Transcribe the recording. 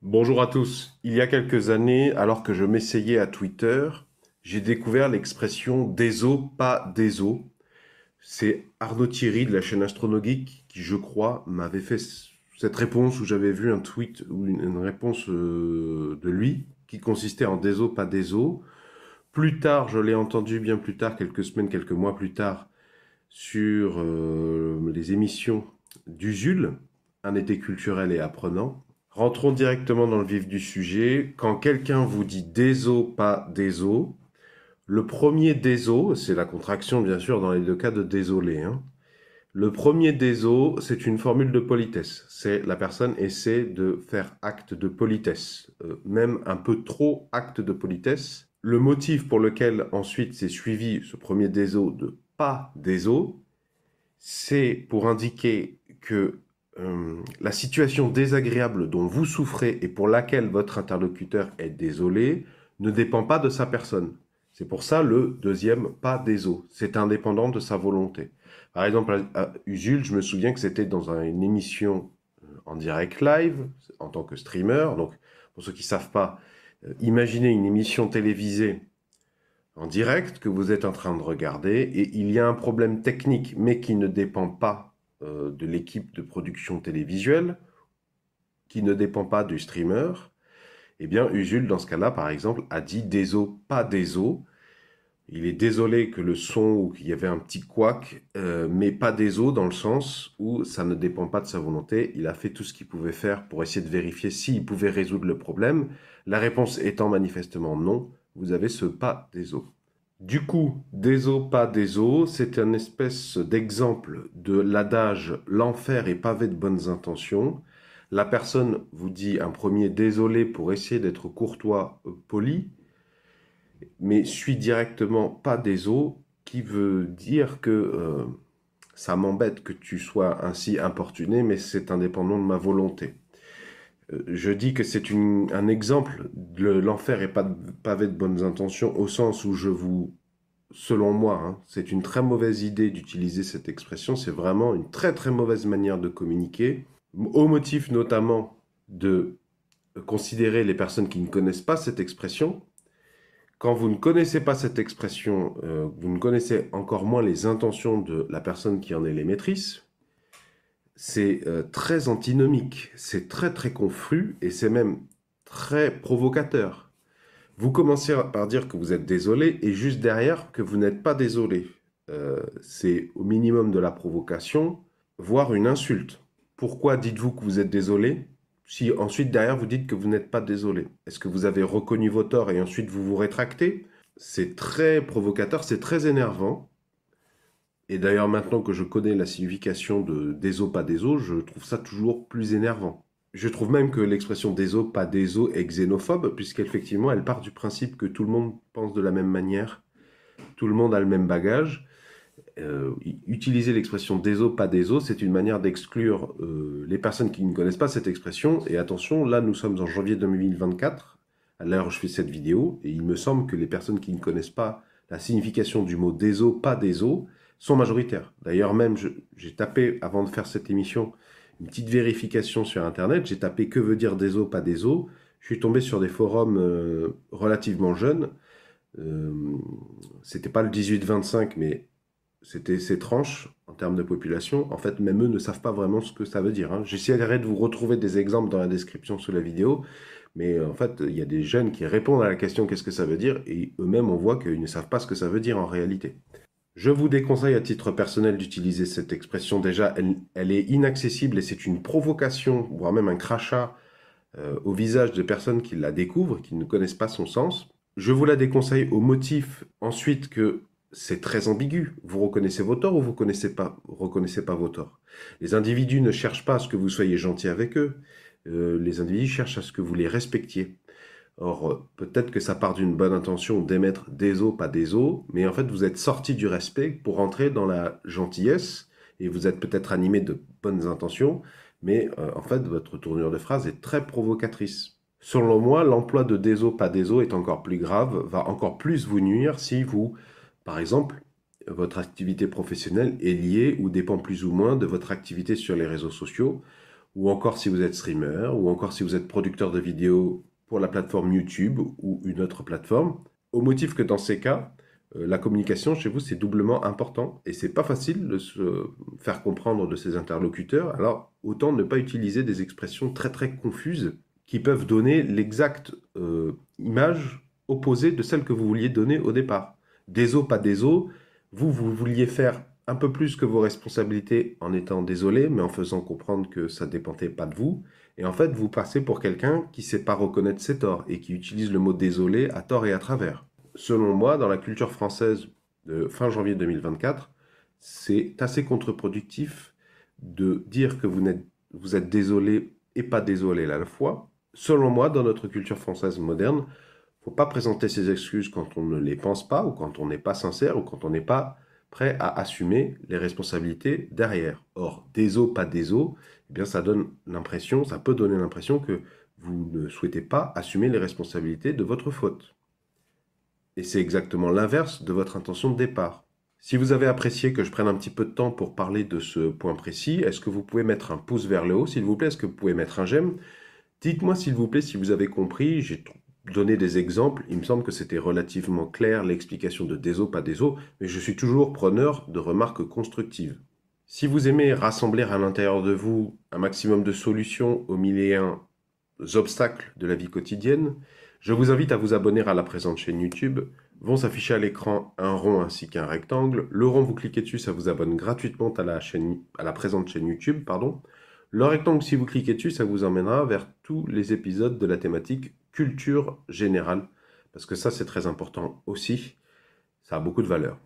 Bonjour à tous. Il y a quelques années, alors que je m'essayais à Twitter, j'ai découvert l'expression déso, pas déso. C'est Arnaud Thierry de la chaîne Astronogeek qui, je crois, m'avait fait cette réponse où j'avais vu un tweet ou une réponse de lui qui consistait en déso, pas déso. Plus tard, je l'ai entendu bien plus tard, quelques semaines, quelques mois plus tard, sur les émissions d'Usul, un été culturel et apprenant. Rentrons directement dans le vif du sujet. Quand quelqu'un vous dit déso, pas déso, le premier déso, c'est la contraction bien sûr dans les deux cas de désolé, hein. Le premier déso, c'est une formule de politesse. C'est la personne essaie de faire acte de politesse, même un peu trop acte de politesse. Le motif pour lequel ensuite c'est suivi ce premier déso de pas déso, c'est pour indiquer que la situation désagréable dont vous souffrez et pour laquelle votre interlocuteur est désolé ne dépend pas de sa personne. C'est pour ça le deuxième pas déso. C'est indépendant de sa volonté. Par exemple, à Usul, je me souviens que c'était dans une émission en direct live, en tant que streamer. Donc, pour ceux qui ne savent pas, imaginez une émission télévisée en direct que vous êtes en train de regarder et il y a un problème technique mais qui ne dépend pas de l'équipe de production télévisuelle, qui ne dépend pas du streamer, eh bien Usul dans ce cas-là par exemple a dit déso, pas déso. Il est désolé que le son ou qu'il y avait un petit couac, mais pas déso dans le sens où ça ne dépend pas de sa volonté. Il a fait tout ce qu'il pouvait faire pour essayer de vérifier s'il pouvait résoudre le problème. La réponse étant manifestement non, vous avez ce pas déso. Du coup, déso, pas déso, c'est une espèce d'exemple de l'adage l'enfer est pavé de bonnes intentions. La personne vous dit un premier désolé pour essayer d'être courtois, poli, mais suit directement pas déso, qui veut dire que ça m'embête que tu sois ainsi importuné, mais c'est indépendant de ma volonté. Je dis que c'est un exemple de l'enfer est pas pavé de bonnes intentions au sens où je vous selon moi, hein, c'est une très mauvaise idée d'utiliser cette expression. C'est vraiment une très très mauvaise manière de communiquer, au motif notamment de considérer les personnes qui ne connaissent pas cette expression. Quand vous ne connaissez pas cette expression, vous ne connaissez encore moins les intentions de la personne qui en est l'émettrice. C'est très antinomique, c'est très très confus et c'est même très provocateur. Vous commencez par dire que vous êtes désolé et juste derrière que vous n'êtes pas désolé. C'est au minimum de la provocation, voire une insulte. Pourquoi dites-vous que vous êtes désolé si ensuite derrière vous dites que vous n'êtes pas désolé? Est-ce que vous avez reconnu vos torts et ensuite vous vous rétractez? C'est très provocateur, c'est très énervant. Et d'ailleurs maintenant que je connais la signification de déso pas déso, je trouve ça toujours plus énervant. Je trouve même que l'expression déso, pas déso est xénophobe, puisqu'effectivement, elle part du principe que tout le monde pense de la même manière, tout le monde a le même bagage. Utiliser l'expression déso, pas déso, c'est une manière d'exclure les personnes qui ne connaissent pas cette expression. Et attention, là, nous sommes en janvier 2024, à l'heure où je fais cette vidéo, et il me semble que les personnes qui ne connaissent pas la signification du mot déso, pas déso, sont majoritaires. D'ailleurs, même, j'ai tapé, avant de faire cette émission, une petite vérification sur Internet. J'ai tapé que veut dire déso, pas déso. Je suis tombé sur des forums relativement jeunes. C'était pas le 18-25, mais c'était ces tranches en termes de population. En fait, même eux ne savent pas vraiment ce que ça veut dire, hein. J'essaierai de vous retrouver des exemples dans la description sous la vidéo. Mais en fait, il y a des jeunes qui répondent à la question qu'est-ce que ça veut dire et eux-mêmes, on voit qu'ils ne savent pas ce que ça veut dire en réalité. Je vous déconseille à titre personnel d'utiliser cette expression. Déjà, elle est inaccessible et c'est une provocation, voire même un crachat au visage de personnes qui la découvrent, qui ne connaissent pas son sens. Je vous la déconseille au motif ensuite que c'est très ambigu. Vous reconnaissez vos torts ou vous reconnaissez pas vos torts. Les individus ne cherchent pas à ce que vous soyez gentil avec eux. Les individus cherchent à ce que vous les respectiez. Or, peut-être que ça part d'une bonne intention d'émettre des os, pas des os, mais en fait, vous êtes sorti du respect pour entrer dans la gentillesse, et vous êtes peut-être animé de bonnes intentions, mais en fait, votre tournure de phrase est très provocatrice. Selon moi, l'emploi de des os, pas des os est encore plus grave, va encore plus vous nuire si vous, par exemple, votre activité professionnelle est liée ou dépend plus ou moins de votre activité sur les réseaux sociaux, ou encore si vous êtes streamer, ou encore si vous êtes producteur de vidéos pour la plateforme YouTube ou une autre plateforme, au motif que dans ces cas, la communication chez vous, c'est doublement important et c'est pas facile de se faire comprendre de ses interlocuteurs. Alors, autant ne pas utiliser des expressions très très confuses qui peuvent donner l'exacte image opposée de celle que vous vouliez donner au départ. Déso, pas déso, vous vouliez faire un peu plus que vos responsabilités en étant désolé, mais en faisant comprendre que ça dépendait pas de vous. Et en fait, vous passez pour quelqu'un qui sait pas reconnaître ses torts et qui utilise le mot désolé à tort et à travers. Selon moi, dans la culture française de fin janvier 2024, c'est assez contre-productif de dire que vous êtes désolé et pas désolé à la fois. Selon moi, dans notre culture française moderne, faut pas présenter ses excuses quand on ne les pense pas, ou quand on n'est pas sincère, ou quand on n'est pas prêt à assumer les responsabilités derrière. Or, déso, pas déso, eh bien ça donne l'impression, ça peut donner l'impression que vous ne souhaitez pas assumer les responsabilités de votre faute. Et c'est exactement l'inverse de votre intention de départ. Si vous avez apprécié que je prenne un petit peu de temps pour parler de ce point précis, est-ce que vous pouvez mettre un pouce vers le haut, s'il vous plaît? Est-ce que vous pouvez mettre un j'aime? Dites-moi, s'il vous plaît, si vous avez compris. J'ai donné des exemples. Il me semble que c'était relativement clair, l'explication de déso, pas déso, mais je suis toujours preneur de remarques constructives. Si vous aimez rassembler à l'intérieur de vous un maximum de solutions aux mille et un obstacles de la vie quotidienne, je vous invite à vous abonner à la présente chaîne YouTube. Vont s'afficher à l'écran un rond ainsi qu'un rectangle. Le rond, vous cliquez dessus, ça vous abonne gratuitement à la présente chaîne YouTube, pardon. Le rectangle, si vous cliquez dessus, ça vous emmènera vers tous les épisodes de la thématique culture générale, parce que ça, c'est très important aussi. Ça a beaucoup de valeur.